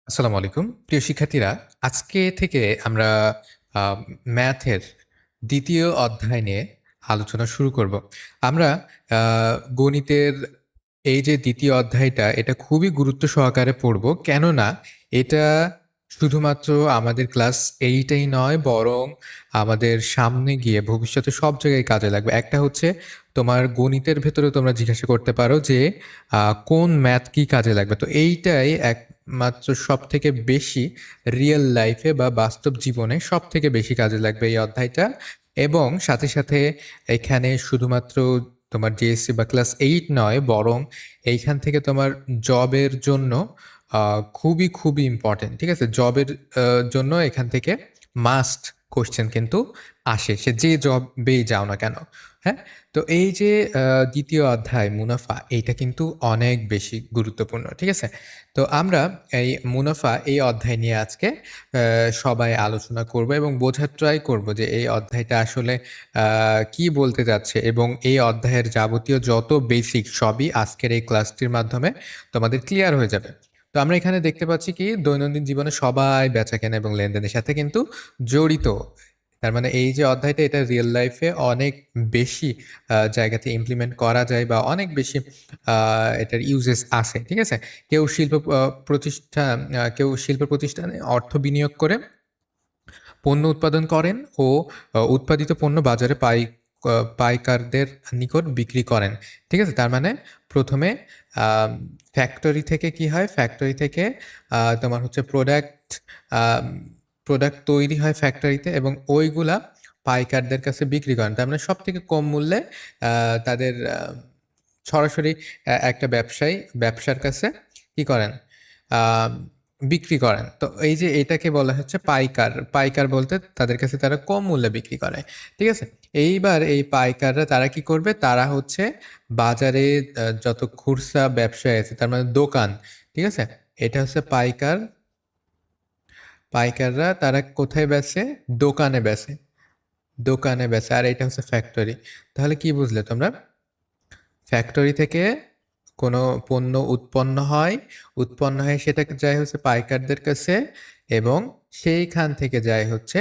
আসসালামু আলাইকুম। প্রিয় শিক্ষার্থীরা, আজকে থেকে আমরা আ ম্যাথের ২য় অধ্যায় নিয়ে আলোচনা শুরু করব। আমরা আ গণিতের এই যে ২য় অধ্যায়টা, এটা খুবই গুরুত্ব সহকারে পড়ব। কেননা এটা শুধুমাত্র আমাদের ক্লাস 8 এই নয়, বরং আমাদের সামনে গিয়ে ভবিষ্যতে সব জায়গায় কাজে লাগবে। একটা হচ্ছে তোমার গণিতের ভেতরেও তোমরা জিজ্ঞাসা করতে পারো যে, আ কোন ম্যাথ কি কাজে লাগবে? তো এইটাই একমাত্র সবথেকে বেশি রিয়াল লাইফে বা বাস্তব জীবনে সবথেকে বেশি কাজে লাগবে এই অধ্যায়টা। এবং সাথে, সাথে এখানে শুধুমাত্র তোমার JSC বা ক্লাস 8 নয়, বরং এইখান থেকে তোমার জবের জন্য আ খুবই ইম্পোর্টেন্ট। ঠিক আছে? জবের জন্য এখান থেকে মাস্ট কোয়েশ্চেন কিন্তু আসে। সে যে জবেই যাও না কেন। হ্যাঁ? তো এই যে ২য় অধ্যায় মুনাফা, এইটা কিন্তু অনেক বেশি গুরুত্বপূর্ণ। ঠিক আছে? তো আমরা এই মুনাফা এই অধ্যায় নিয়ে আজকে সবাই আলোচনা করব এবং বোঝার ট্রাই করব যে এই অধ্যায়টা আসলে আ কি বলতে চাচ্ছে, এবং এই অধ্যায়ের যাবতীয় যত বেসিক সবই আজকের এই ক্লাসটির মাধ্যমে তোমাদের ক্লিয়ার হয়ে যাবে। তো আমরা এখানে দেখতে পাচ্ছি কি দৈনন্দিন জীবনে সবাই বেচাকেনা এবং লেনদেনের সাথে কিন্তু জড়িত। তার মানে এই যে অধ্যায়টা, এটা রিয়াল লাইফে অনেক বেশি জায়গাতে ইমপ্লিমেন্ট করা যায় বা অনেক বেশি আ এটার ইউজেস আছে। ঠিক আছে? কেউ শিল্প প্রতিষ্ঠানে অর্থ বিনিয়োগ করে পণ্য উৎপাদন করেন ও উৎপাদিত পণ্য বাজারে পাইকারদের নিকট বিক্রি করেন। ঠিক আছে? তার মানে ১ম এ আম ফ্যাক্টরি থেকে কি হয়? ফ্যাক্টরি থেকে তোমার হচ্ছে আম প্রোডাক্ট তৈরি হয় ফ্যাক্টরিতে এবং ওইগুলা পাইকারদের কাছে বিক্রি করেন। তার মানে সবথেকে কম মূল্যে আ তাদের সরাসরি একটা ব্যবসার কাছে কি করেন? আম বিক্রি করেন। তো এই যে এটাকে বলা হচ্ছে পাইকার। পাইকার বলতে তাদের কাছে তারা কম মূল্যে বিক্রি করে। ঠিক আছে? এইবার এই পাইকাররা তারা কি করবে? তারা হচ্ছে বাজারে যত খুচরা ব্যবসায়ী আছে, তার মানে দোকান। ঠিক আছে? এটা হচ্ছে পাইকার। পাইকাররা তারা কোথায় বেচে? দোকানে বেচে। দোকানে বেচে। আর এটা হচ্ছে ফ্যাক্টরি। তাহলে কি বুঝলে তোমরা? ফ্যাক্টরি থেকে কোনো পণ্য উৎপন্ন হয়। উৎপন্ন হয়ে সেটা যায় হচ্ছে পাইকারদের কাছে এবং সেইখান থেকে যায় হচ্ছে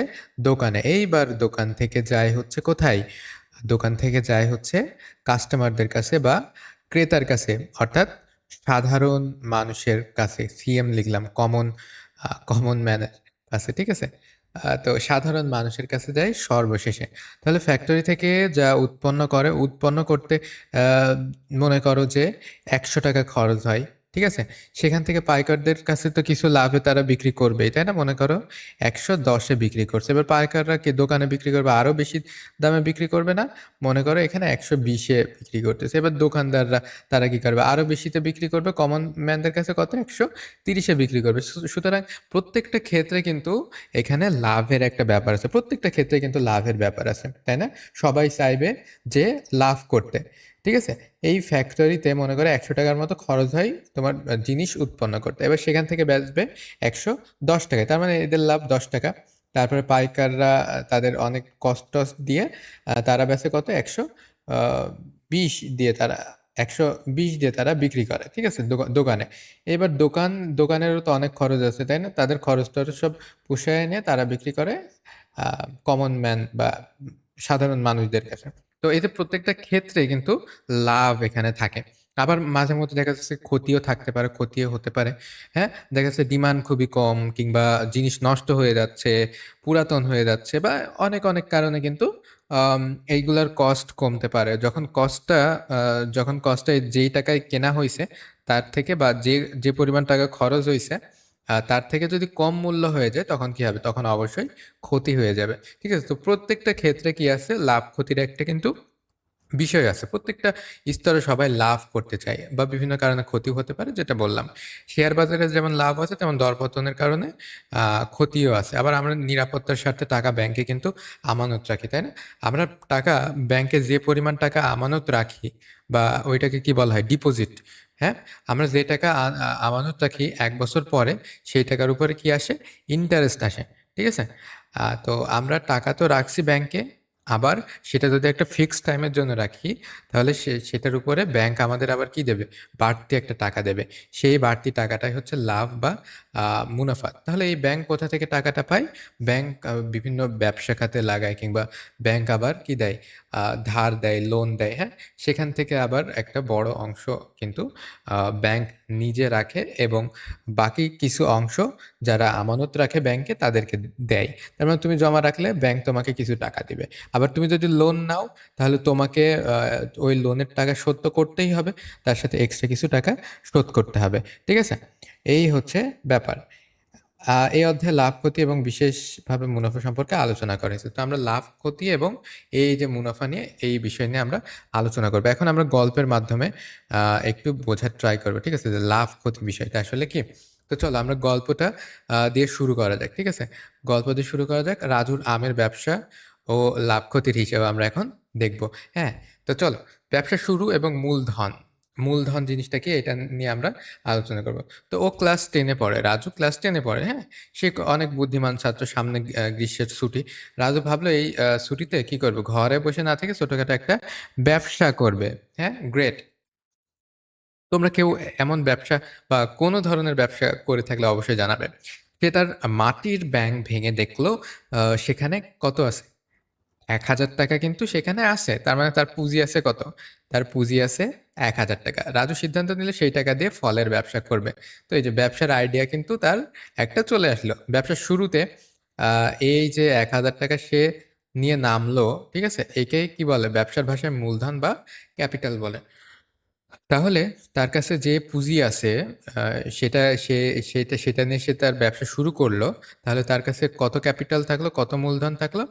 দোকানে। এইবার দোকান থেকে যায় হচ্ছে কোথায়? দোকান থেকে যায় হচ্ছে কাস্টমারদের কাছে বা ক্রেতার কাছে। অর্থাৎ সাধারণ মানুষের কাছে। সিএম লিখলাম, কমন ম্যানের কাছে। ঠিক আছে? তো সাধারণ মানুষের কাছে যায় সর্বশেষে। তাহলে ফ্যাক্টরি থেকে যা উৎপন্ন করতে আ মনে করো যে ৳১০০ খরচ হয়। ঠিক আছে? সেখান থেকে পাইকারদের কাছে তো কিছু লাভে তারা বিক্রি করবেই, তাই না? মনে করো ১১০ এ বিক্রি করছে। এবার পাইকাররা দোকানে বিক্রি করবে আরো বেশি দামে বিক্রি করবে না? মনে করো এখানে ১২০ এ বিক্রি করতেছে। এবার দোকানদাররা তারা কি করবে? আরো বেশিতে বিক্রি করবে। কমন ম্যানদের কাছে কত? ১৩০ এ বিক্রি করবে। সুতরাং প্রত্যেকটা ক্ষেত্রে কিন্তু এখানে লাভের একটা ব্যাপার আছে। প্রত্যেকটা ক্ষেত্রে কিন্তু লাভের ব্যাপার আছে, তাই না? সবাই চাইবে যে লাভ করতে। ঠিক আছে? এই ফ্যাক্টরিতে মনে করো ৳১০০ মতো খরচ হয় তোমার জিনিস উৎপন্ন করতে। এবার সেখান থেকে বেচবে ৳১১০ তার মানে এদের লাভ ৳১০। তারপরে পাইকাররা তাদের অনেক কষ্ট-টষ্ট দিয়ে তারা বেচে কত? আ ২০ দিয়ে তারা ১২০ দিয়ে তারা বিক্রি করে। ঠিক আছে? দোকানে। এবার দোকানেরও তো অনেক খরচ আছে, তাই না? তাদের খরচ-টরচ সব পুষায় নিয়ে তারা বিক্রি করে আ কমন ম্যান বা সাধারণ মানুষদের কাছে। তো এতে প্রত্যেকটা ক্ষেত্রে কিন্তু লাভ এখানে থাকে। আবার মাঝে মধ্যে দেখা যাচ্ছে ক্ষতিও থাকতে পারে, ক্ষতিও হতে পারে। হ্যাঁ? দেখা যাচ্ছে ডিমান্ড খুবই কম কিংবা জিনিস নষ্ট হয়ে যাচ্ছে, পুরাতন হয়ে যাচ্ছে বা অনেক কারণে কিন্তু এইগুলার কস্ট কমতে পারে। আ যখন কস্টটা যেই টাকায় কেনা হইছে তার থেকে বা যে পরিমাণ টাকা খরচ হইছে তার থেকে যদি কম মূল্য হয়ে যায় তখন কি হবে? তখন অবশ্যই ক্ষতি হয়ে যাবে। ঠিক আছে? তো প্রত্যেকটা ক্ষেত্রে কি আছে? লাভ ক্ষতির একটা কিন্তু বিষয় আছে। প্রত্যেকটা স্তরে সবাই লাভ করতে চায় বা বিভিন্ন কারণে ক্ষতিও হতে পারে, যেটা বললাম। শেয়ার বাজারে যেমন লাভ আছে তেমন দরপতনের কারণে আ ক্ষতিও আছে। আবার আমরা নিরাপত্তার স্বার্থে টাকা ব্যাংকে কিন্তু আমানত রাখি, তাই না? আমরা টাকা ব্যাংকে যে পরিমাণ টাকা আমানত রাখি বা ওইটাকে কি বলা হয়? ডিপোজিট, হ্যাঁ? আমরা যে টাকা আমানত রাখি ১ বছর পরে সেই টাকার উপরে কি আসে? ইন্টারেস্ট আসে। ঠিক আছে? তো আমরা টাকা তো রাখছি ব্যাংকে, আবার সেটা যদি একটা ফিক্সড টাইমের জন্য রাখি, তাহলে সেটার উপরে ব্যাংক আমাদের আবার কি দেবে? বাড়তি একটা টাকা দেবে। সেই বাড়তি টাকাটাই হচ্ছে লাভ বা মুনাফা। তাহলে এই ব্যাংক কোথা থেকে টাকাটা পায়? ব্যাংক বিভিন্ন ব্যবসা খাতে লাগায়, কিংবা ব্যাংক আবার কি দেয়? ধার দেয়, লোন দেয়, হ্যাঁ? সেখান থেকে আবার একটা বড় অংশ কিন্তু ব্যাংক নিজে রাখে, এবং বাকি কিছু অংশ যারা আমানত রাখে ব্যাংকে তাদেরকে দেয়। তার মানে তুমি জমা রাখলে ব্যাংক তোমাকে কিছু টাকা দিবে। আবার তুমি যদি লোন নাও, তাহলে তোমাকে ওই লোনের টাকা শোধ তো করতেই হবে, তার সাথে এক্সট্রা কিছু টাকা শোধ করতে হবে। ঠিক আছে? এই হচ্ছে ব্যাপার। এই অধ্যায়ে লাভ ক্ষতি এবং বিশেষভাবে মুনাফা সম্পর্কে আলোচনা করা হয়েছে। তো আমরা লাভ ক্ষতি এবং এই যে মুনাফা নিয়ে, এই বিষয় নিয়ে আমরা আলোচনা করবো। এখন আমরা গল্পের মাধ্যমে একটু বোঝার ট্রাই করবো। ঠিক আছে? যে লাভ ক্ষতি বিষয়টা আসলে কি। তো চলো আমরা গল্পটা দিয়ে শুরু করা যাক। ঠিক আছে? গল্প দিয়ে শুরু করা যাক। রাজুর আমের ব্যবসা ও লাভ ক্ষতির হিসেবে আমরা এখন দেখব। হ্যাঁ, তো চলো। ব্যবসা শুরু এবং মূলধন। মূলধন জিনিসটা কি, এটা নিয়ে আমরা আলোচনা করবো। তো ও ক্লাস 10-এ পড়ে, রাজু ক্লাস 10-এ পড়ে, হ্যাঁ? সে অনেক বুদ্ধিমান ছাত্র, সামনে গ্রীষ্মের ছুটি। রাজু ভাবলো এই ছুটিতে কি করবে, ঘরে বসে না থেকে ছোটখাটো একটা ব্যবসা করবে। হ্যাঁ, গ্রেট। তোমরা কেউ এমন ব্যবসা বা কোনো ধরনের ব্যবসা করে থাকলে অবশ্যই জানাবে। সে তার মাটির ব্যাংক ভেঙে দেখলো সেখানে কত আছে, ১,০০০ টাকা কিন্তু সেখানে আছে। তার মানে তার পুঁজি আছে কত? তার পুঁজি আছে ১,০০০ টাকা। রাজু সিদ্ধান্ত নিলে সেই টাকা দিয়ে ফলের ব্যবসা করবে। তো এই যে ব্যবসার আইডিয়া কিন্তু তার একটা চলে আসলো। ব্যবসার শুরুতে এই যে ১,০০০ টাকা সে নিয়ে নামলো, ঠিক আছে? একেই কি বলে? ব্যবসার ভাষায় মূলধন বা ক্যাপিটাল বলে। তাহলে তার কাছে যে পুঁজি আছে, আ সেটা সেটা নিয়ে সে তার ব্যবসা শুরু করলো। তাহলে তার কাছে কত ক্যাপিটাল থাকলো, কত মূলধন থাকলো?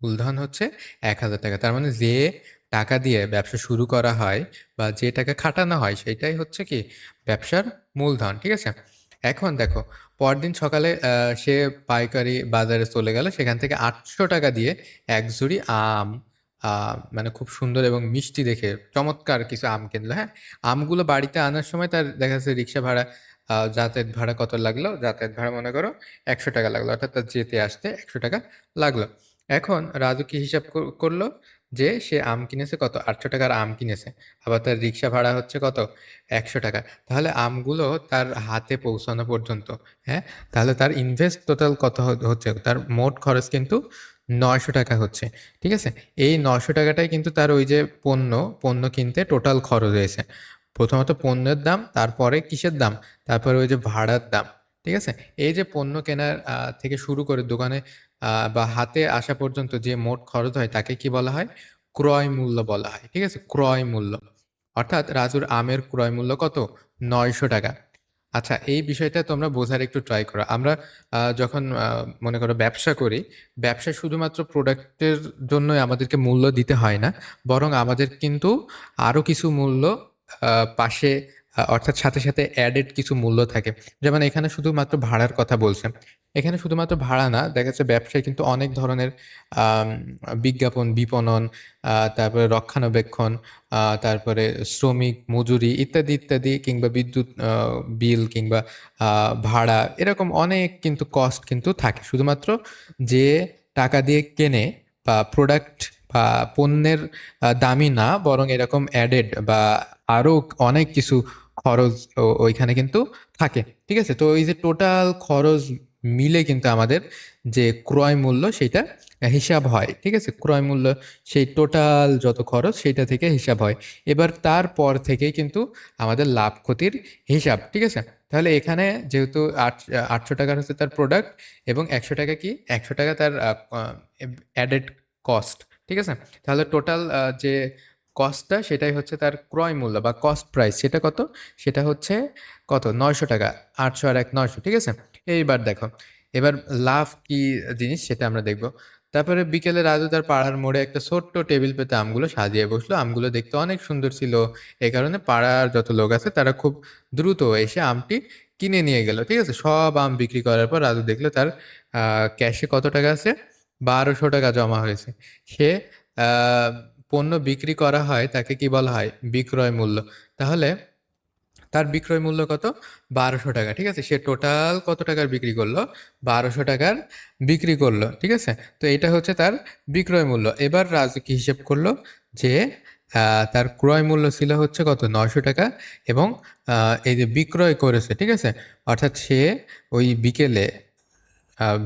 মূলধন হচ্ছে ১,০০০ টাকা। তার মানে যে টাকা দিয়ে ব্যবসা শুরু করা হয় বা যে টাকা খাটানো হয়, সেটাই হচ্ছে কি ব্যবসার মূলধন। ঠিক আছে? এখন দেখো, পরদিন সকালে সে পাইকারি বাজারে চলে গেল। সেখান থেকে ৳৮০০ দিয়ে ১ ঝুড়ি আম, আ মানে খুব সুন্দর এবং মিষ্টি দেখে চমৎকার কিছু আম কিনলো, হ্যাঁ? আমগুলো বাড়িতে আনার সময় তার দেখা যাচ্ছে রিক্সা ভাড়া, যাতায়াত ভাড়া কত লাগলো? যাতায়াত ভাড়া মনে করো ৳১০০ লাগলো। অর্থাৎ তার যেতে আসতে ৳১০০ লাগলো। এখন রাজু কি হিসাব করলো যে সে আম কিনেছে কত? ৳৮০০ র আম কিনেছে। আবার তার রিক্সা ভাড়া হচ্ছে কত? ৳১০০। তাহলে আমগুলো তার হাতে পৌঁছানো পর্যন্ত, হ্যাঁ? তাহলে তার ইনভেস্ট টোটাল কত হচ্ছে? তার মোট খরচ কিন্তু ৳৯০০ হচ্ছে। ঠিক আছে? এই ৳৯০০ কিন্তু তার ওই যে পণ্য কিনতে টোটাল খরচ হয়েছে। প্রথমত পণ্যের দাম, তারপরে কিসের দাম? তারপরে ওই যে ভাড়ার দাম। ঠিক আছে? এই যে পণ্য কেনার থেকে শুরু করে দোকানে বা হাতে আসা পর্যন্ত যে মোট খরচ হয়, তাকে কি বলা হয়? ক্রয় মূল্য বলা হয়। ঠিক আছে? ক্রয় মূল্য। অর্থাৎ রাজুর আমের ক্রয় মূল্য কত? ৳৯০০। আচ্ছা, এই বিষয়টা তোমরা বোঝার একটু ট্রাই করো। আমরা যখন মনে করো ব্যবসা করি, ব্যবসায় শুধুমাত্র প্রোডাক্টের জন্যই আমাদেরকে মূল্য দিতে হয় না। বরং আমাদের কিন্তু আরো কিছু মূল্য আ পাশে, অর্থাৎ সাথে, সাথে এডেড কিছু মূল্য থাকে। যেমন এখানে শুধুমাত্র ভাড়ার কথা বলছে। এখানে শুধুমাত্র ভাড়া না, দেখা যাচ্ছে ব্যবসায় কিন্তু অনেক ধরনের আম বিজ্ঞাপন, বিপণন, তারপরে রক্ষণাবেক্ষণ, তারপরে শ্রমিক, মজুরি ইত্যাদি, ইত্যাদি, কিংবা বিদ্যুৎ বিল, কিংবা আ ভাড়া, এরকম অনেক কিন্তু কস্ট কিন্তু থাকে। শুধুমাত্র যে টাকা দিয়ে কেনে বা প্রোডাক্ট বা পণ্যের দামই না, বরং এরকম এডেড বা আরো অনেক কিছু খরচ ওইখানে কিন্তু থাকে। ঠিক আছে? তো এই যে টোটাল খরচ মিলে কিন্তু আমাদের যে ক্রয় মূল্য, সেইটা হিসাব হয়। ঠিক আছে? ক্রয় মূল্য, সেই টোটাল যত খরচ সেইটা থেকে হিসাব হয়। এবার তারপর থেকেই কিন্তু আমাদের লাভ ক্ষতির হিসাব। ঠিক আছে? তাহলে এখানে যেহেতু ৳৮০০ হচ্ছে তার প্রোডাক্ট, এবং ৳১০০ কি? ৳১০০ তার আ আ এডেড কস্ট। ঠিক আছে? তাহলে টোটাল যে কস্টটা, সেটাই হচ্ছে তার ক্রয় মূল্য বা কস্ট প্রাইস। সেটা কত? সেটা হচ্ছে কত? ৳৯০০। ৮০০ আর ১ ৯০০। ঠিক আছে? এইবার দেখো, এবার লাভ কি জিনিস সেটা আমরা দেখব। তারপরে বিকেলে রাজু তার পাড়ার মোড়ে একটা ছোট্ট টেবিল পেতে আমগুলো সাজিয়ে বসলো। আমগুলো দেখতে অনেক সুন্দর ছিল। এ কারণে পাড়ার যত লোক আছে তারা খুব দ্রুত এসে আমটি কিনে নিয়ে গেল। ঠিক আছে? সব আম বিক্রি করার পর রাজু দেখলো তার আ ক্যাশে কত টাকা আছে? ৳১,২০০ জমা হয়েছে। সে আ পণ্য বিক্রি করা হয়, তাকে কি বলা হয়? বিক্রয় মূল্য। তাহলে তার বিক্রয় মূল্য কত? 1200 টাকা। ঠিক আছে, সে টোটাল কত টাকার বিক্রি করলো? 1200 টাকার বিক্রি করলো। ঠিক আছে, তো এটা হচ্ছে তার বিক্রয় মূল্য। এবার রাজু কি হিসেব করলো যে তার ক্রয় মূল্য ছিল হচ্ছে কত? 900 টাকা। এবং এই যে বিক্রয় করেছে, ঠিক আছে, অর্থাৎ সে ওই বিকেলে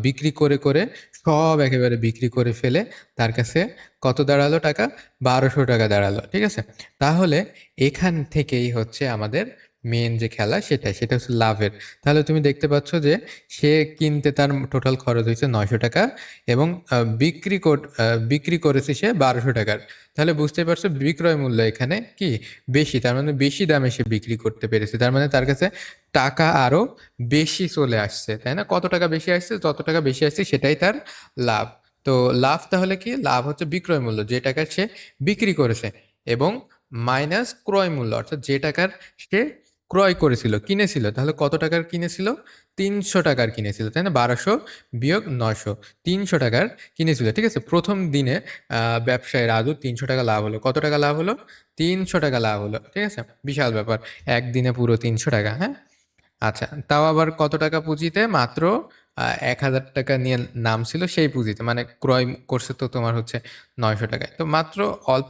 বিক্রি করে করে সব একেবারে বিক্রি করে ফেলে তার কাছে কত দাঁড়ালো টাকা? 1200 টাকা দাঁড়ালো। ঠিক আছে, তাহলে এখান থেকেই হচ্ছে আমাদের মেন যে খেলা, সেটা হচ্ছে লাভের। তাহলে তুমি দেখতে পাচ্ছ যে সে কিনতে তার টোটাল খরচ হয়েছে 900 টাকা এবং বিক্রি করেছে সে 1200 টাকার। তাহলে বুঝতে পারছো বিক্রয় মূল্য এখানে কি বেশি, তার মানে বেশি দামে সে বিক্রি করতে পেরেছে, তার মানে তার কাছে টাকা আরো বেশি চলে আসছে, তাই না? কত টাকা বেশি আসছে? যত টাকা বেশি আসছে সেটাই তার লাভ। তো লাভ তাহলে কি? লাভ হচ্ছে বিক্রয় মূল্য, যে টাকার সে বিক্রি করেছে, এবং মাইনাস ক্রয় মূল্য, অর্থাৎ যে টাকার সে ক্রয় করেছিল, কিনেছিল। তাহলে কত টাকার কিনেছিল? 300 টাকার কিনেছিল, তাই না? 1200 বিয়োগ 900, 300 টাকার কিনেছিল। ঠিক আছে, প্রথম দিনে ব্যবসায় রাজু 300 টাকা লাভ হলো। কত টাকা লাভ হলো? 300 টাকা লাভ হলো। ঠিক আছে, বিশাল ব্যাপার, একদিনে পুরো 300 টাকা। হ্যাঁ, আচ্ছা, তাও আবার কত টাকা পুঁজিতে? মাত্র 1000 টাকা নিয়ে নামছিল সেই পুঁজিতে, মানে ক্রয় করছে তো তোমার হচ্ছে 900 টাকায়। তো মাত্র অল্প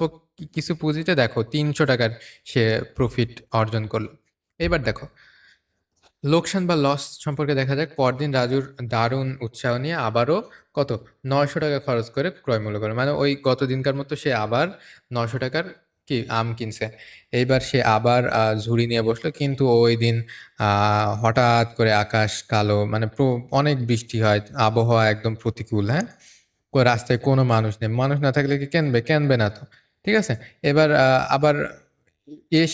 কিছু পুঁজিতে দেখো 300 টাকার সে প্রফিট অর্জন করলো। এবার দেখো লোকসান বা লস সম্পর্কে দেখা যাক। পরদিন রাজুর দারুণ উৎসাহ নিয়ে আবারও কত? 900 টাকা খরচ করে ক্রয় মূল্য করে, মানে ওই গত দিনকার মতো সে আবার 900 টাকার কি আম কিনছে। এইবার সে আবার ঝুড়ি নিয়ে বসলো, কিন্তু ওই দিন হঠাৎ করে আকাশ কালো, মানে অনেক বৃষ্টি হয়, আবহাওয়া একদম প্রতিকূল। হ্যাঁ, রাস্তায় কোনো মানুষ নেই, মানুষ না থাকলে কি কেনবে? কেনবে না তো। ঠিক আছে, এবার আবার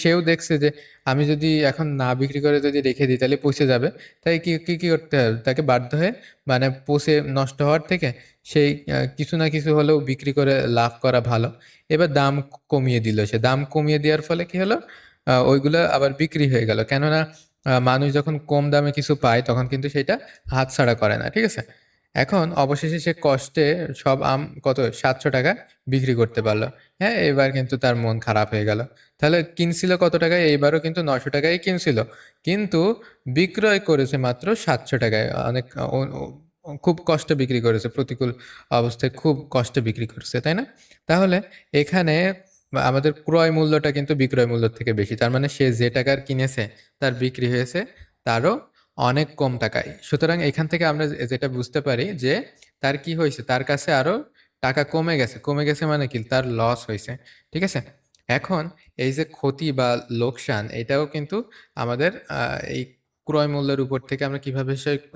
সেও দেখছে যে আমি যদি এখন না বিক্রি করে যদি রেখে দিই তাহলে পচে যাবে। তাই কি কি কি করতে হবে? তাকে বাধ্য হয়ে, মানে পচে নষ্ট হওয়ার থেকে সেই কিছু না কিছু হলেও বিক্রি করে লাভ করা ভালো। এবার দাম কমিয়ে দিল সে। দাম কমিয়ে দেওয়ার ফলে কি হলো? ওইগুলো আবার বিক্রি হয়ে গেল, কেননা মানুষ যখন কম দামে কিছু পায় তখন কিন্তু সেটা হাতছাড়া করে না। ঠিক আছে, এখন অবশেষে সে কষ্টে সব আম কত 700 টাকা বিক্রি করতে পারলো। হ্যাঁ, এবার কিন্তু তার মন খারাপ হয়ে গেল। তাহলে কিনছিল কত টাকায়? এইবারও কিন্তু 900 টাকায় কিনছিল, কিন্তু বিক্রয় করেছে মাত্র 700 টাকায়। অনেক খুব কষ্টে বিক্রি করেছে, প্রতিকূল অবস্থায় খুব কষ্টে বিক্রি করেছে, তাই না? তাহলে এখানে আমাদের ক্রয় মূল্যটা কিন্তু বিক্রয় মূল্যের থেকে বেশি, তার মানে সে যে টাকার কিনেছে তার বিক্রি হয়েছে তারও অনেক কম টাকায়। সুতরাং এখান থেকে আমরা যেটা বুঝতে পারি যে তার কি হয়েছে, তার কাছে আরো টাকা কমে গেছে। কমে গেছে মানে কি? তার লস হয়েছে। ঠিক আছে, এখন এই যে ক্ষতি বা লোকসান, এটাও কিন্তু আমাদের এই ক্রয় মূল্যের উপর থেকে আমরা কিভাবে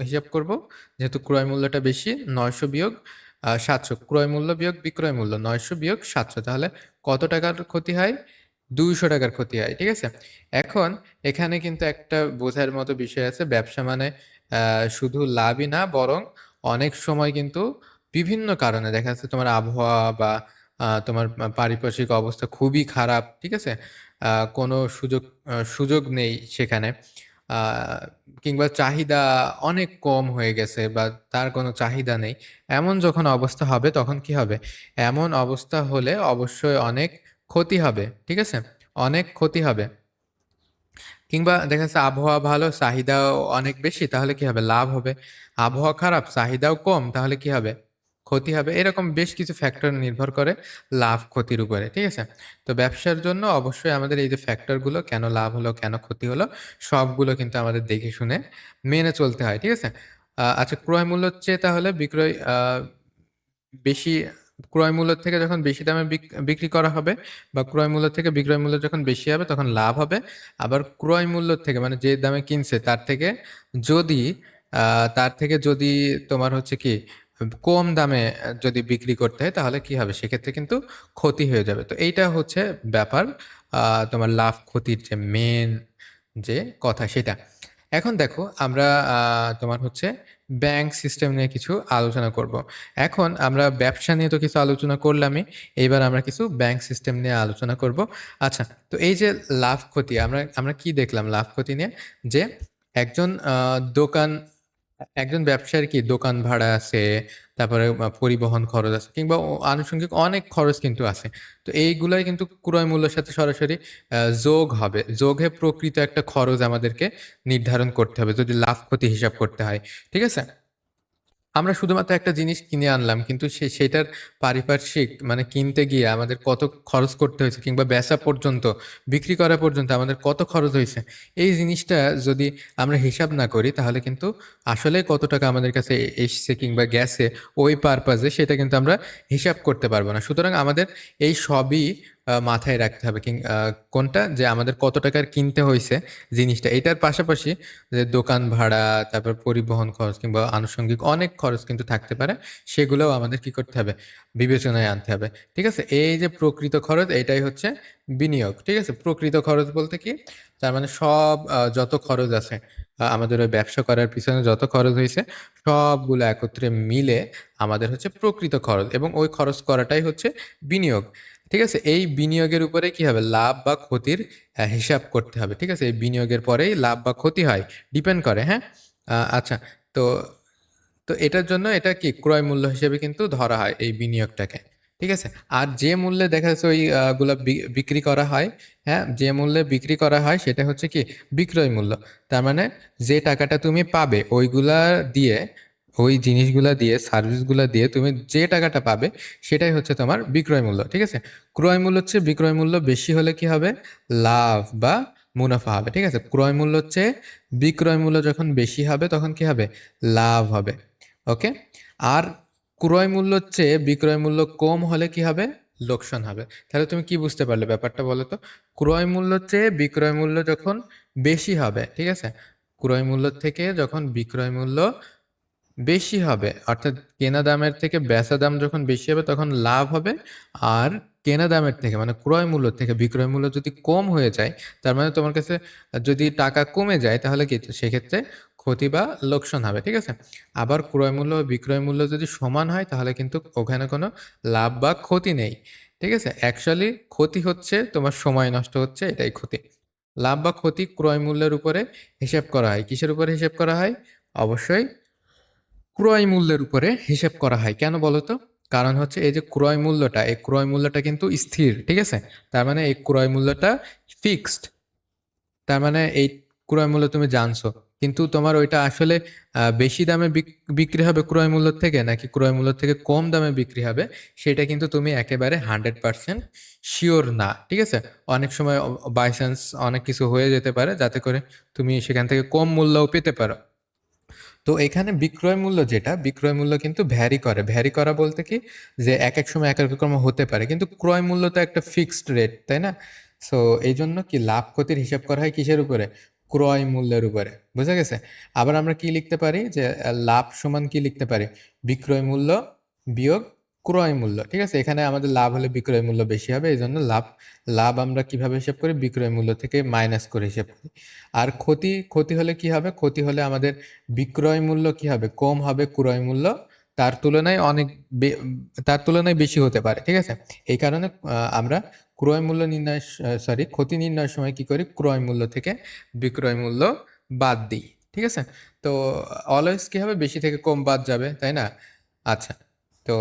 হিসাব করব? যেহেতু ক্রয় মূল্যটা বেশি, 900 বিয়োগ 700, ক্রয় মূল্য বিয়োগ বিক্রয় মূল্য, 900 বিয়োগ 700, তাহলে কত টাকার ক্ষতি হয়? 200 টাকার ক্ষতি হয়। ঠিক আছে, এখন এখানে কিন্তু একটা বোঝার মতো বিষয় আছে। ব্যবসা মানে শুধু লাভই না, বরং অনেক সময় কিন্তু বিভিন্ন কারণে দেখা যাচ্ছে তোমার আবহাওয়া বা তোমার পারিপার্শ্বিক অবস্থা খুবই খারাপ। ঠিক আছে, কোনো সুযোগ নেই সেখানে, আহ, কিংবা চাহিদা অনেক কম হয়ে গেছে বা তার কোনো চাহিদা নেই। এমন যখন অবস্থা হবে তখন কি হবে? এমন অবস্থা হলে অবশ্যই অনেক ক্ষতি হবে। ঠিক আছে, অনেক ক্ষতি হবে। কিংবা দেখা যাচ্ছে আবহাওয়া ভালো, চাহিদাও অনেক বেশি, তাহলে কি হবে? লাভ হবে। আবহাওয়া খারাপ, চাহিদাও কম, তাহলে কি হবে? ক্ষতি হবে। এরকম বেশ কিছু ফ্যাক্টর নির্ভর করে লাভ ক্ষতির উপরে। ঠিক আছে, তো ব্যবসার জন্য অবশ্যই আমাদের এই যে ফ্যাক্টরগুলো, কেন লাভ হলো কেন ক্ষতি হলো, সবগুলো কিন্তু আমাদের দেখে শুনে মেনে চলতে হয়। ঠিক আছে, আচ্ছা, ক্রয় মূল্যের চেয়ে তাহলে বিক্রয় বেশি, ক্রয় মূল্য থেকে যখন বেশি দামে বিক্রি করা হবে বা ক্রয় মূল্য থেকে বিক্রয় মূল্য যখন বেশি হবে তখন লাভ হবে। আবার ক্রয় মূল্য থেকে, মানে যে দামে কিনছে যদি তার থেকে যদি তোমার হচ্ছে কি কম দামে যদি বিক্রি করতে হয় তাহলে কি হবে? সেক্ষেত্রে কিন্তু ক্ষতি হয়ে যাবে। তো এইটা হচ্ছে ব্যাপার, তোমার লাভ ক্ষতির যে মেন যে কথা সেটা। এখন দেখো আমরা তোমার হচ্ছে ব্যাংক সিস্টেম নিয়ে কিছু আলোচনা করব। এখন আমরা ব্যবসা নিয়ে তো কিছু আলোচনা করলামই, এইবার আমরা কিছু ব্যাংক সিস্টেম নিয়ে আলোচনা করব। আচ্ছা, তো এই যে লাভ ক্ষতি, আমরা আমরা কি দেখলাম লাভ ক্ষতি নিয়ে? যে একজন দোকান একজন ব্যবসায়ীর কি দোকান ভাড়া আছে, তারপরে পরিবহন খরচ আছে কিংবা আনুষঙ্গিক অনেক খরচ কিন্তু আছে। তো এইগুলাই কিন্তু ক্রয় মূল্যের সাথে সরাসরি যোগ হবে। যোগ হয়ে প্রকৃত একটা খরচ আমাদেরকে নির্ধারণ করতে হবে যদি লাভ ক্ষতি হিসাব করতে হয়। ঠিক আছে? আমরা শুধুমাত্র একটা জিনিস কিনে আনলাম কিন্তু সেটার পারিপার্শ্বিক মানে কিনতে গিয়ে আমাদের কত খরচ করতে হয়েছে কিংবা বেচা পর্যন্ত, বিক্রি করা পর্যন্ত আমাদের কত খরচ হয়েছে, এই জিনিসটা যদি আমরা হিসাব না করি তাহলে কিন্তু আসলে কত টাকা আমাদের কাছে এসছে কিংবা গেছে ওই পারপাজে সেটা কিন্তু আমরা হিসাব করতে পারবো না। সুতরাং আমাদের এই সবই মাথায় রাখতে হবে কোনটা যে আমাদের কত টাকার কিনতে হয়েছে জিনিসটা, এটার পাশাপাশি যে দোকান ভাড়া, তারপর পরিবহন খরচ কিংবা আনুষঙ্গিক অনেক খরচ কিন্তু থাকতে পারে। সেগুলোও আমাদের কি করতে হবে? বিবেচনায় আনতে হবে। ঠিক আছে? এই যে প্রকৃত খরচ এটাই হচ্ছে বিনিয়োগ। ঠিক আছে? প্রকৃত খরচ বলতে কি? তার মানে সব যত খরচ আছে আমাদের ওই ব্যবসা করার পিছনে যত খরচ হইছে সবগুলো একত্রে মিলে আমাদের হচ্ছে প্রকৃত খরচ এবং ওই খরচ করাটাই হচ্ছে বিনিয়োগ। ঠিক আছে? এই বিনিয়োগের উপরে কি হবে? লাভ বা ক্ষতির হিসাব করতে হবে। ঠিক আছে? এই বিনিয়োগের পরেই লাভ বা ক্ষতি হয়। ডিপেন্ড করে, হ্যাঁ? আচ্ছা। তো তো এটার জন্য এটা কি ক্রয় মূল্য হিসেবে কিন্তু ধরা হয় এই বিনিয়োগটাকে। ঠিক আছে? আর যে মূল্যে দেখা যাচ্ছে ওই গুলা বিক্রি করা হয়, হ্যাঁ? যে মূল্যে বিক্রি করা হয় সেটা হচ্ছে কি বিক্রয় মূল্য। তার মানে যে টাকাটা তুমি পাবে ওইগুলা দিয়ে, ওই জিনিসগুলা দিয়ে, সার্ভিসগুলা দিয়ে তুমি যে টাকাটা পাবে সেটাই হচ্ছে তোমার বিক্রয় মূল্য। ঠিক আছে? ক্রয় মূল্য হচ্ছে বিক্রয় মূল্য বেশি হলে কি হবে? লাভ বা মুনাফা হবে। ঠিক আছে? ক্রয় মূল্য হচ্ছে বিক্রয় মূল্য যখন বেশি হবে তখন কি হবে? লাভ হবে। ওকে? আর ক্রয় মূল্যর চেয়ে বিক্রয় মূল্য কম হলে কি হবে? লোকসান হবে। তাহলে তুমি কি বুঝতে পারলে ব্যাপারটা বলো তো? ক্রয় মূল্যর চেয়ে বিক্রয় মূল্য যখন বেশি হবে, ঠিক আছে? ক্রয় মূল্য থেকে যখন বিক্রয় মূল্য বেশি হবে, অর্থাৎ কেনা দামের থেকে বেচা দাম যখন বেশি হবে তখন লাভ হবে। আর কেনা দামের থেকে মানে ক্রয় মূল্য থেকে বিক্রয় মূল্য যদি কম হয়ে যায়, তার মানে তোমার কাছে যদি টাকা কমে যায় তাহলে কি সেক্ষেত্রে ক্ষতি বা লোকসান হবে। ঠিক আছে? আবার ক্রয় মূল্য ও বিক্রয় মূল্য যদি সমান হয় তাহলে কিন্তু ওখানে কোনো লাভ বা ক্ষতি নেই। ঠিক আছে? অ্যাকচুয়ালি ক্ষতি হচ্ছে তোমার সময় নষ্ট হচ্ছে, এটাই ক্ষতি। লাভ বা ক্ষতি ক্রয় মূল্যের উপরে হিসাব করা হয়। কিসের উপরে হিসাব করা হয়? অবশ্যই ক্রয় মূল্যের উপরে হিসেব করা হয়। কেন বলো তো? কারণ হচ্ছে এই যে ক্রয় মূল্যটা, এই ক্রয় মূল্যটা কিন্তু স্থির। ঠিক আছে? তার মানে এই ক্রয় মূল্যটা ফিক্সড। তার মানে এই ক্রয় মূল্য তুমি জানছো। কিন্তু তোমার ওইটা আসলে বেশি দামে বিক্রি হবে ক্রয় মূল্য থেকে নাকি ক্রয় মূল্য থেকে কম দামে বিক্রি হবে সেটা কিন্তু তুমি একেবারে 100% শিওর না। ঠিক আছে? অনেক সময় বাই চান্স অনেক কিছু হয়ে যেতে পারে যাতে করে তুমি সেখান থেকে কম মূল্যও পেতে পারো। তো এখানে বিক্রয় মূল্য যেটা, বিক্রয় মূল্য কিন্তু ভ্যারি করে। ভ্যারি করা বলতে কি? যে একেক সময় একেক রকম হতে পারে। কিন্তু ক্রয় মূল্য তো একটা ফিক্সড রেট, তাই না? সো এইজন্য কি লাভ ক্ষতির হিসাব করা হয় কিসের উপরে? ক্রয় মূল্যের উপরে। বুঝা গেছে? আবার আমরা কি লিখতে পারি? যে লাভ সমান কি লিখতে পারি? বিক্রয় মূল্য বিয়োগ ক্রয় মূল্য। ঠিক আছে? এখানে আমাদের লাভ হলে বিক্রয় মূল্য বেশি হবে। এইজন্য লাভ লাভ আমরা কিভাবে হিসাব করি? বিক্রয় মূল্য থেকে মাইনাস করে হিসাব করি। আর ক্ষতি, ক্ষতি হলে কি হবে? ক্ষতি হলে আমাদের বিক্রয় মূল্য কি হবে? কম হবে ক্রয় মূল্য তার তুলনায় অনেক তার তুলনায় বেশি হতে পারে। ঠিক আছে? এই কারণে আমরা ক্রয় মূল্য নির্ণয় ক্ষতি নির্ণয়ের সময় কি করি? ক্রয় মূল্য থেকে বিক্রয় মূল্য বাদ দিই। ঠিক আছে? তো অলওয়েজ কি হবে? বেশি থেকে কম বাদ যাবে, তাই না? আচ্ছা। তো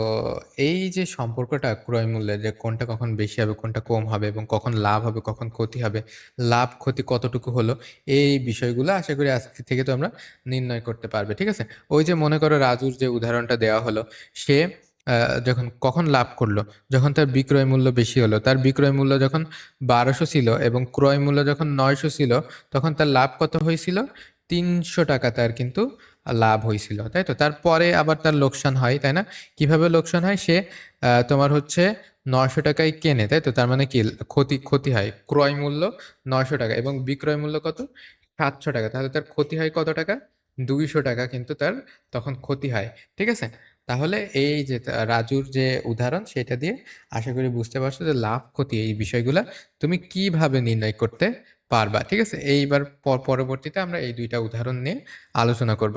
এই যে সম্পর্কটা ক্রয় মূল্যের যে কোনটা কখন বেশি হবে, কোনটা কম হবে এবং কখন লাভ হবে, কখন ক্ষতি হবে, লাভ ক্ষতি কতটুকু হলো, এই বিষয়গুলো আশা করি আজকে থেকে তোমরা নির্ণয় করতে পারবে। ঠিক আছে? ওই যে মনে করো রাজুর যে উদাহরণটা দেওয়া হলো, সে যখন কখন লাভ করলো? যখন তার বিক্রয় মূল্য বেশি হলো। তার বিক্রয় মূল্য যখন ১২০০ ছিল এবং ক্রয় মূল্য যখন ৯০০ ছিল, তখন তার লাভ কত হয়েছিল? ৳৩০০ তার কিন্তু লাভ হইছিল। তাই তো? তারপরে আবার তার লোকসান হয়, তাই না? কিভাবে লোকসান হয়? সে তোমার হচ্ছে ৳৯০০ য় কেনে, তাই তো? তার মানে কি ক্ষতি হয়। ক্রয় মূল্য ৳৯০০ এবং বিক্রয় মূল্য কত? ৳৭০০। তাহলে তার ক্ষতি হয় কত টাকা? ৳২০০ কিন্তু তার তখন ক্ষতি হয়। ঠিক আছে? তাহলে এই যে রাজুর যে উদাহরণ সেটা দিয়ে আশা করি বুঝতে পারছো যে লাভ ক্ষতি এই বিষয়গুলা তুমি কিভাবে নির্ণয় করতে পারবা। ঠিক আছে? এইবার পরবর্তীতে আমরা এই ২ টা উদাহরণ নিয়ে আলোচনা করব।